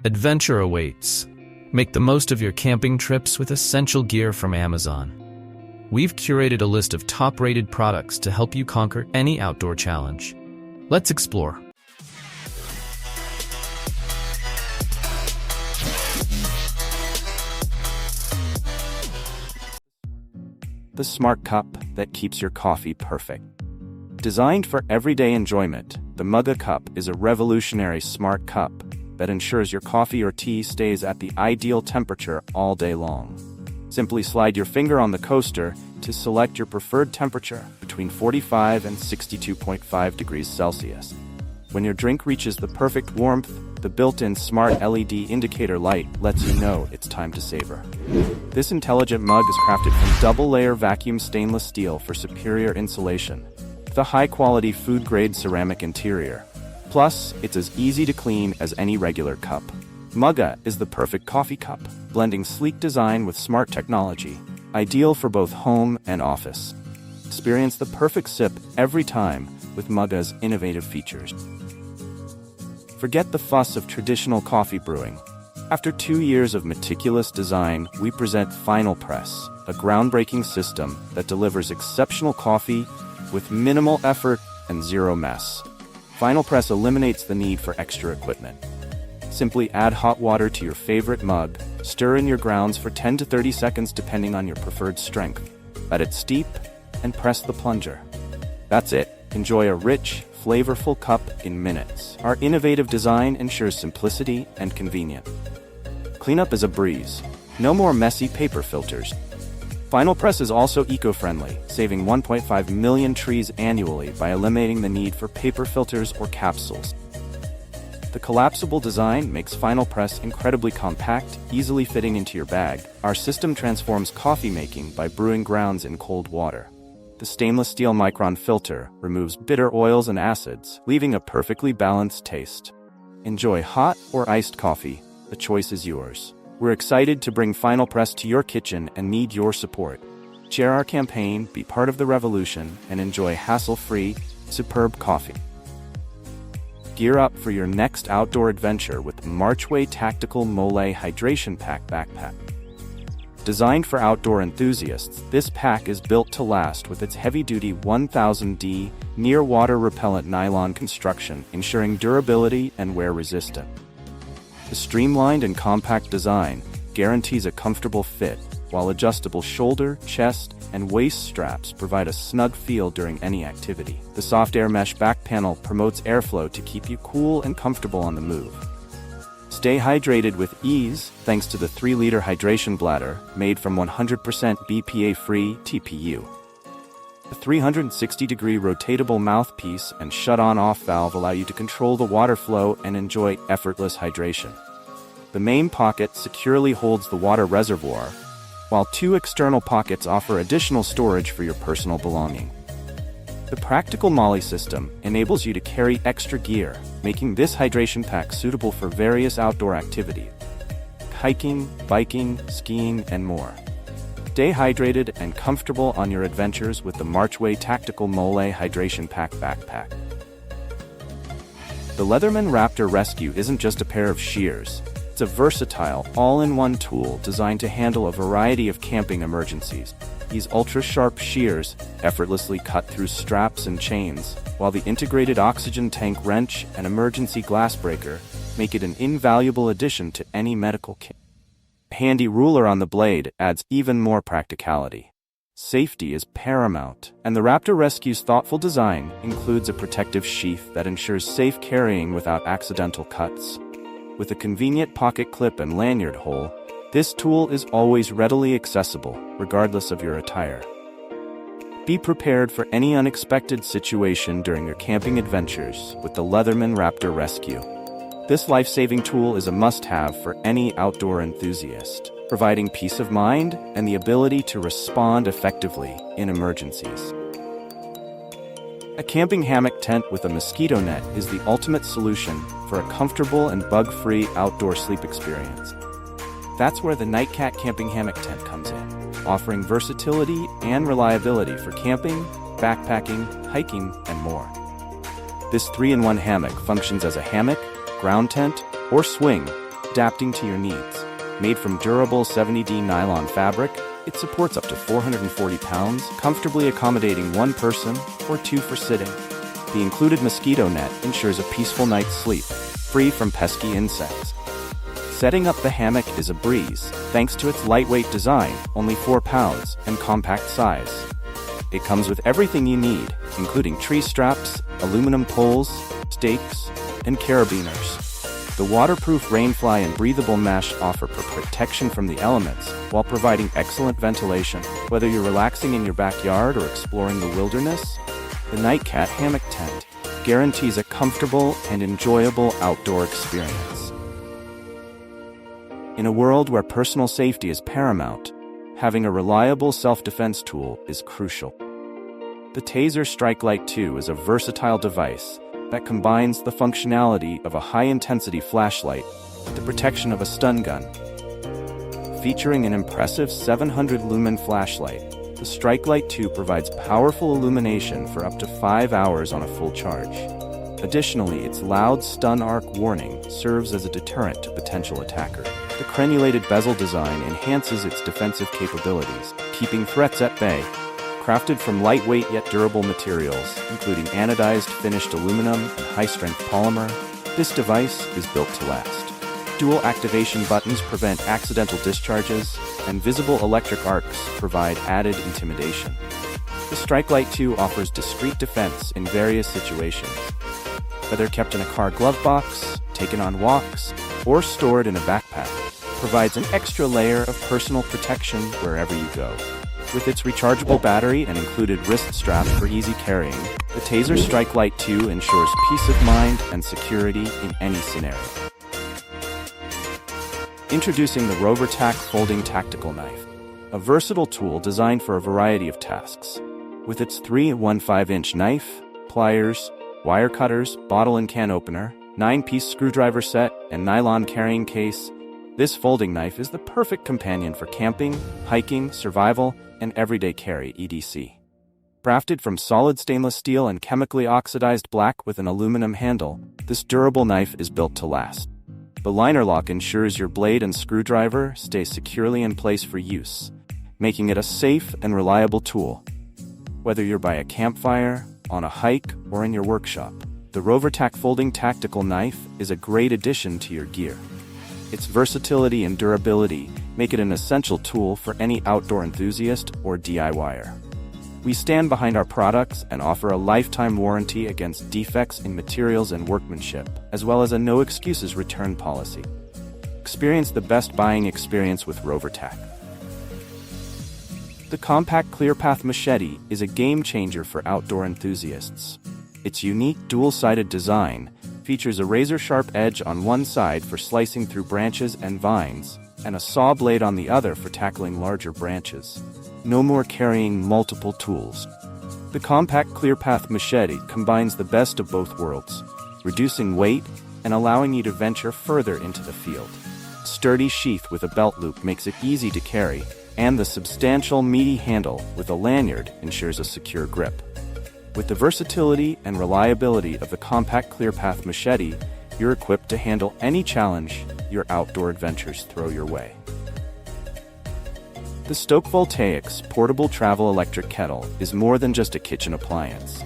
Adventure awaits. Make the most of your camping trips with essential gear from Amazon. We've curated a list of top-rated products to help you conquer any outdoor challenge. Let's explore. The smart cup that keeps your coffee perfect. Designed for everyday enjoyment, the Muggo cup is a revolutionary smart cup that ensures your coffee or tea stays at the ideal temperature all day long. Simply slide your finger on the coaster to select your preferred temperature between 45 and 62.5 degrees Celsius. When your drink reaches the perfect warmth, the built-in smart LED indicator light lets you know it's time to savor. This intelligent mug is crafted from double-layer vacuum stainless steel for superior insulation, with a high-quality food-grade ceramic interior. Plus, it's as easy to clean as any regular cup. Muggo is the perfect coffee cup, blending sleek design with smart technology, ideal for both home and office. Experience the perfect sip every time with Muggo's innovative features. Forget the fuss of traditional coffee brewing. After 2 years of meticulous design, we present Final Press, a groundbreaking system that delivers exceptional coffee with minimal effort and zero mess. Final Press eliminates the need for extra equipment. Simply add hot water to your favorite mug, stir in your grounds for 10 to 30 seconds depending on your preferred strength. Let it steep, and press the plunger. That's it. Enjoy a rich, flavorful cup in minutes. Our innovative design ensures simplicity and convenience. Cleanup is a breeze. No more messy paper filters. Final Press is also eco-friendly, saving 1.5 million trees annually by eliminating the need for paper filters or capsules. The collapsible design makes Final Press incredibly compact, easily fitting into your bag. Our system transforms coffee making by brewing grounds in cold water. The stainless steel micron filter removes bitter oils and acids, leaving a perfectly balanced taste. Enjoy hot or iced coffee. The choice is yours. We're excited to bring Final Press to your kitchen and need your support. Share our campaign, be part of the revolution, and enjoy hassle-free, superb coffee. Gear up for your next outdoor adventure with the MARCHWAY Tactical Molle Hydration Pack Backpack. Designed for outdoor enthusiasts, this pack is built to last with its heavy-duty 1000D near-water repellent nylon construction, ensuring durability and wear resistance. The streamlined and compact design guarantees a comfortable fit, while adjustable shoulder, chest, and waist straps provide a snug feel during any activity. The soft air mesh back panel promotes airflow to keep you cool and comfortable on the move. Stay hydrated with ease thanks to the 3-liter hydration bladder made from 100% BPA-free TPU. The 360-degree rotatable mouthpiece and shut-on-off valve allow you to control the water flow and enjoy effortless hydration. The main pocket securely holds the water reservoir, while 2 external pockets offer additional storage for your personal belongings. The practical Molle system enables you to carry extra gear, making this hydration pack suitable for various outdoor activities: hiking, biking, skiing, and more. Stay hydrated and comfortable on your adventures with the MARCHWAY Tactical Molle Hydration Pack Backpack. The Leatherman Raptor Rescue isn't just a pair of shears. It's a versatile, all-in-one tool designed to handle a variety of camping emergencies. These ultra-sharp shears effortlessly cut through straps and chains, while the integrated oxygen tank wrench and emergency glass breaker make it an invaluable addition to any medical kit. A handy ruler on the blade adds even more practicality. Safety is paramount, and the Raptor Rescue's thoughtful design includes a protective sheath that ensures safe carrying without accidental cuts. With a convenient pocket clip and lanyard hole, this tool is always readily accessible, regardless of your attire. Be prepared for any unexpected situation during your camping adventures with the Leatherman Raptor Rescue. This life-saving tool is a must-have for any outdoor enthusiast, providing peace of mind and the ability to respond effectively in emergencies. A camping hammock tent with a mosquito net is the ultimate solution for a comfortable and bug-free outdoor sleep experience. That's where the Nightcat Camping Hammock Tent comes in, offering versatility and reliability for camping, backpacking, hiking, and more. This 3-in-1 hammock functions as a hammock, ground tent, or swing, adapting to your needs. Made from durable 70D nylon fabric, it supports up to 440 pounds, comfortably accommodating one person or two for sitting. The included mosquito net ensures a peaceful night's sleep, free from pesky insects. Setting up the hammock is a breeze, thanks to its lightweight design, only 4 pounds, and compact size. It comes with everything you need, including tree straps, aluminum poles, stakes, and carabiners. The waterproof rainfly and breathable mesh offer protection from the elements while providing excellent ventilation. Whether you're relaxing in your backyard or exploring the wilderness, the Nightcat Hammock Tent guarantees a comfortable and enjoyable outdoor experience. In a world where personal safety is paramount, having a reliable self-defense tool is crucial. The TASER StrikeLight 2 is a versatile device that combines the functionality of a high-intensity flashlight with the protection of a stun gun. Featuring an impressive 700-lumen flashlight, the StrikeLight 2 provides powerful illumination for up to 5 hours on a full charge. Additionally, its loud stun arc warning serves as a deterrent to potential attackers. The crenulated bezel design enhances its defensive capabilities, keeping threats at bay. Crafted from lightweight yet durable materials, including anodized finished aluminum and high-strength polymer, this device is built to last. Dual activation buttons prevent accidental discharges, and visible electric arcs provide added intimidation. The StrikeLight 2 offers discreet defense in various situations. Whether kept in a car glove box, taken on walks, or stored in a backpack, provides an extra layer of personal protection wherever you go. With its rechargeable battery and included wrist strap for easy carrying, the TASER StrikeLight 2 ensures peace of mind and security in any scenario. Introducing the RoverTac Folding Tactical Knife, a versatile tool designed for a variety of tasks. With its 3-1/5-inch knife, pliers, wire cutters, bottle and can opener, 9-piece screwdriver set, and nylon carrying case, this folding knife is the perfect companion for camping, hiking, survival, and everyday carry, etc. Crafted from solid stainless steel and chemically oxidized black with an aluminum handle, this durable knife is built to last. The liner lock ensures your blade and screwdriver stay securely in place for use, making it a safe and reliable tool. Whether you're by a campfire, on a hike, or in your workshop, the RoverTac Folding Tactical Knife is a great addition to your gear. Its versatility and durability make it an essential tool for any outdoor enthusiast or DIYer. We stand behind our products and offer a lifetime warranty against defects in materials and workmanship, as well as a no-excuses return policy. Experience the best buying experience with RoverTac. The compact Clearpath Machete is a game-changer for outdoor enthusiasts. Its unique dual-sided design features a razor-sharp edge on one side for slicing through branches and vines, and a saw blade on the other for tackling larger branches. No more carrying multiple tools. The compact Clearpath Machete combines the best of both worlds, reducing weight and allowing you to venture further into the field. A sturdy sheath with a belt loop makes it easy to carry, and the substantial meaty handle with a lanyard ensures a secure grip. With the versatility and reliability of the compact Clearpath Machete, you're equipped to handle any challenge your outdoor adventures throw your way. The Stoke Voltaics portable travel electric kettle is more than just a kitchen appliance.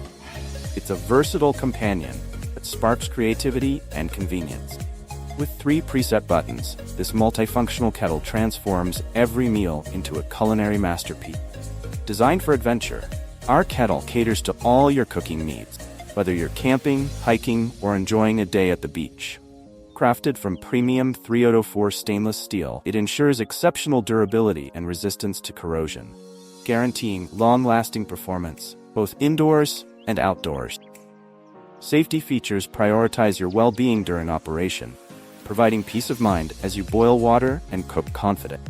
It's a versatile companion that sparks creativity and convenience. With 3 preset buttons, this multifunctional kettle transforms every meal into a culinary masterpiece. Designed for adventure, our kettle caters to all your cooking needs, whether you're camping, hiking, or enjoying a day at the beach. Crafted from premium 304 stainless steel, it ensures exceptional durability and resistance to corrosion, guaranteeing long-lasting performance, both indoors and outdoors. Safety features prioritize your well-being during operation, providing peace of mind as you boil water and cook confident.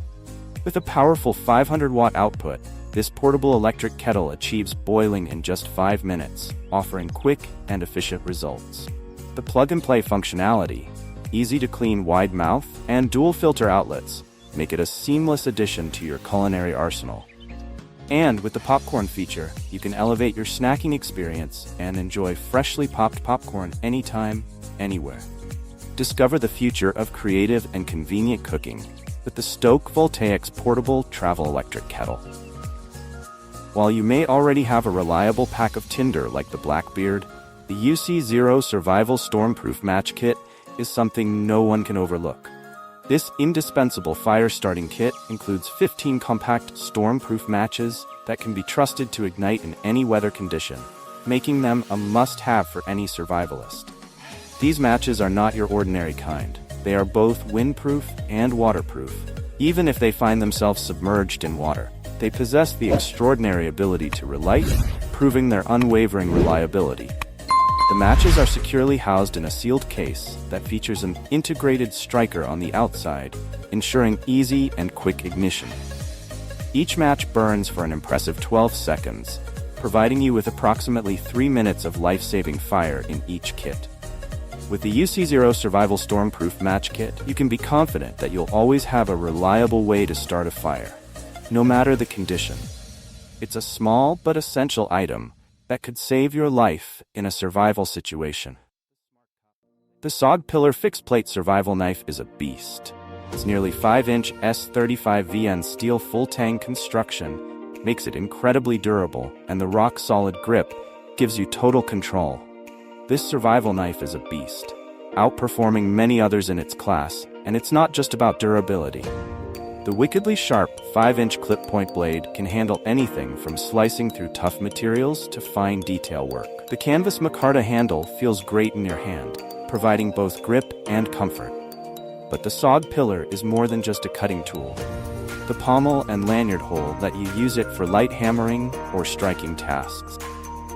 With a powerful 500-watt output, this portable electric kettle achieves boiling in just 5 minutes, offering quick and efficient results. The plug-and-play functionality, easy-to-clean wide mouth, and dual filter outlets make it a seamless addition to your culinary arsenal. And with the popcorn feature, you can elevate your snacking experience and enjoy freshly popped popcorn anytime, anywhere. Discover the future of creative and convenient cooking with the Stoke Voltaics Portable Travel Electric Kettle. While you may already have a reliable pack of tinder like the Blackbeard, the UC0 Survival Stormproof Match Kit is something no one can overlook. This indispensable fire-starting kit includes 15 compact stormproof matches that can be trusted to ignite in any weather condition, making them a must-have for any survivalist. These matches are not your ordinary kind. They are both windproof and waterproof. Even if they find themselves submerged in water, they possess the extraordinary ability to relight, proving their unwavering reliability. The matches are securely housed in a sealed case that features an integrated striker on the outside, ensuring easy and quick ignition. Each match burns for an impressive 12 seconds, providing you with approximately 3 minutes of life-saving fire in each kit. With the UC0 Survival Stormproof Match Kit, you can be confident that you'll always have a reliable way to start a fire, no matter the condition. It's a small but essential item that could save your life in a survival situation. The SOG Pillar Fixed Plate Survival Knife is a beast. Its nearly 5-inch S35VN steel full-tang construction makes it incredibly durable, and the rock-solid grip gives you total control. This survival knife is a beast, outperforming many others in its class, and it's not just about durability. The wickedly sharp 5-inch clip-point blade can handle anything from slicing through tough materials to fine detail work. The canvas micarta handle feels great in your hand, providing both grip and comfort. But the SOG Pillar is more than just a cutting tool. The pommel and lanyard hole let you use it for light hammering or striking tasks.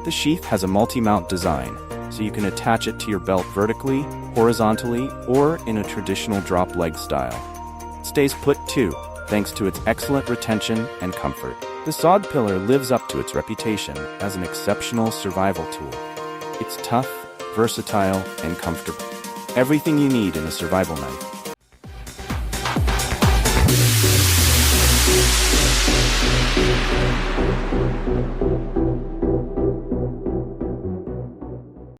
The sheath has a multi-mount design, so you can attach it to your belt vertically, horizontally, or in a traditional drop leg style. It stays put too, thanks to its excellent retention and comfort. The SOG Pillar lives up to its reputation as an exceptional survival tool. It's tough, versatile, and comfortable. Everything you need in a survival knife.